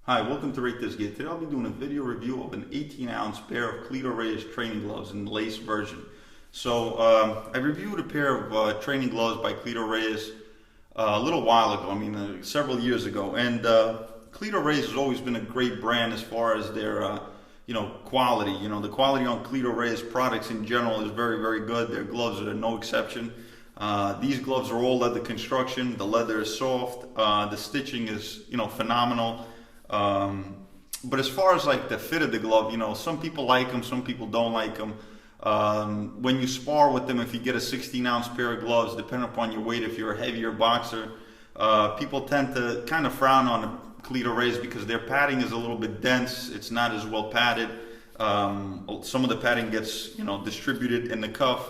Hi, welcome to Rate This Gear. Today I'll be doing a video review of an 18-ounce pair of Cleto Reyes training gloves in the lace version. So I reviewed a pair of training gloves by Cleto Reyes a little while ago, several years ago. And Cleto Reyes has always been a great brand as far as their quality. The quality on Cleto Reyes products in general is very, very good. Their gloves are no exception. These gloves are all leather construction. The leather is soft. The stitching is phenomenal. But as far as like the fit of the glove, some people like them, some people don't like them. When you spar with them, if you get a 16-ounce pair of gloves, depending upon your weight, if you're a heavier boxer, people tend to kind of frown on the Cleto Reyes because their padding is a little bit dense. It's not as well padded. Some of the padding gets, distributed in the cuff.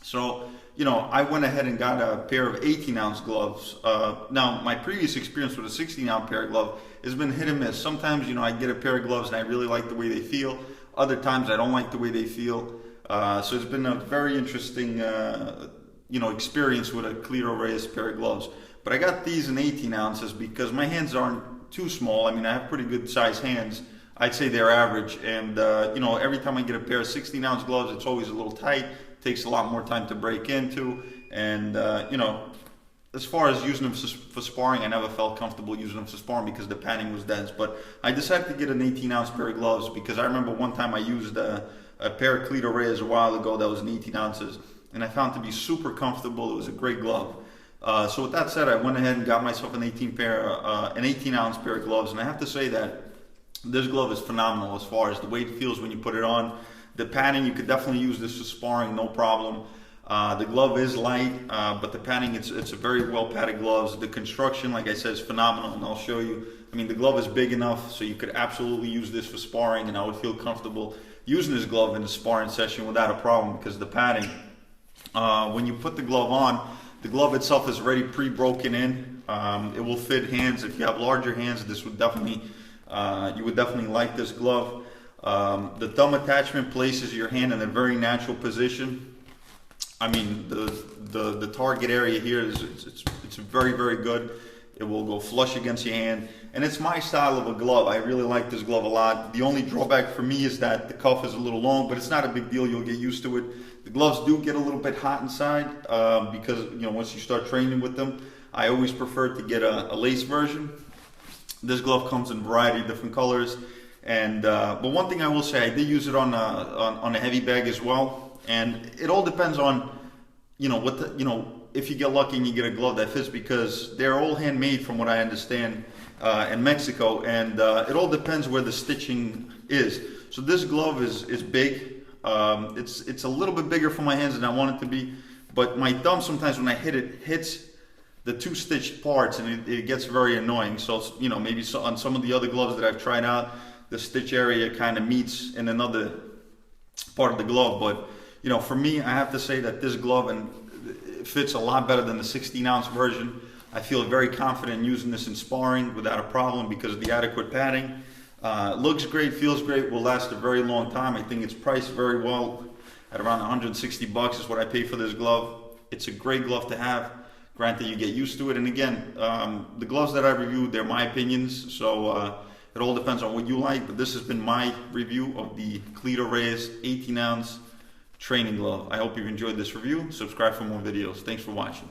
So, I went ahead and got a pair of 18-ounce gloves. Now, my previous experience with a 16-ounce pair of gloves has been hit and miss. Sometimes, I get a pair of gloves and I really like the way they feel. Other times, I don't like the way they feel. So it's been a very interesting, experience with a Cleto Reyes pair of gloves. But I got these in 18 ounces because my hands aren't too small. I have pretty good sized hands. I'd say they're average. And, every time I get a pair of 16-ounce gloves, it's always a little tight. Takes a lot more time to break into, and as far as using them for sparring, I never felt comfortable using them for sparring because the padding was dense. But I decided to get an 18-ounce pair of gloves because I remember one time I used a pair of Cleto Reyes a while ago that was in 18 ounces, and I found it to be super comfortable. It was a great glove. So with that said, I went ahead and got myself an 18-ounce pair of gloves, and I have to say that this glove is phenomenal as far as the way it feels when you put it on. The padding, you could definitely use this for sparring, no problem. The glove is light, but the padding, it's a very well padded gloves. The construction, like I said, is phenomenal, and I'll show you. The glove is big enough, so you could absolutely use this for sparring, and I would feel comfortable using this glove in a sparring session without a problem because the padding, when you put the glove on, the glove itself is already pre-broken in. It will fit hands. If you have larger hands, this would definitely, you would definitely like this glove. The thumb attachment places your hand in a very natural position. The target area here it's very, very good. It will go flush against your hand, and it's my style of a glove. I really like this glove a lot. The only drawback for me is that the cuff is a little long, but it's not a big deal. You'll get used to it. The gloves do get a little bit hot inside because once you start training with them. I always prefer to get a lace version. This glove comes in a variety of different colors. And but one thing I will say, I did use it on a heavy bag as well, and it all depends on if you get lucky and you get a glove that fits, because they're all handmade from what I understand in Mexico, and it all depends where the stitching is. So this glove is big. It's a little bit bigger for my hands than I want it to be, but my thumb sometimes when I hit it hits the two stitched parts, and it gets very annoying. So maybe on some of the other gloves that I've tried out, the stitch area kind of meets in another part of the glove. But for me, I have to say that this glove it fits a lot better than the 16-ounce version. I feel very confident in using this in sparring without a problem because of the adequate padding. Looks great, feels great, will last a very long time. I think it's priced very well at around 160 bucks is what I pay for this glove. It's a great glove to have. Granted, you get used to it, and again, the gloves that I reviewed, they're my opinions, so it all depends on what you like, but this has been my review of the Cleto Reyes 18-ounce training glove. I hope you've enjoyed this review. Subscribe for more videos. Thanks for watching.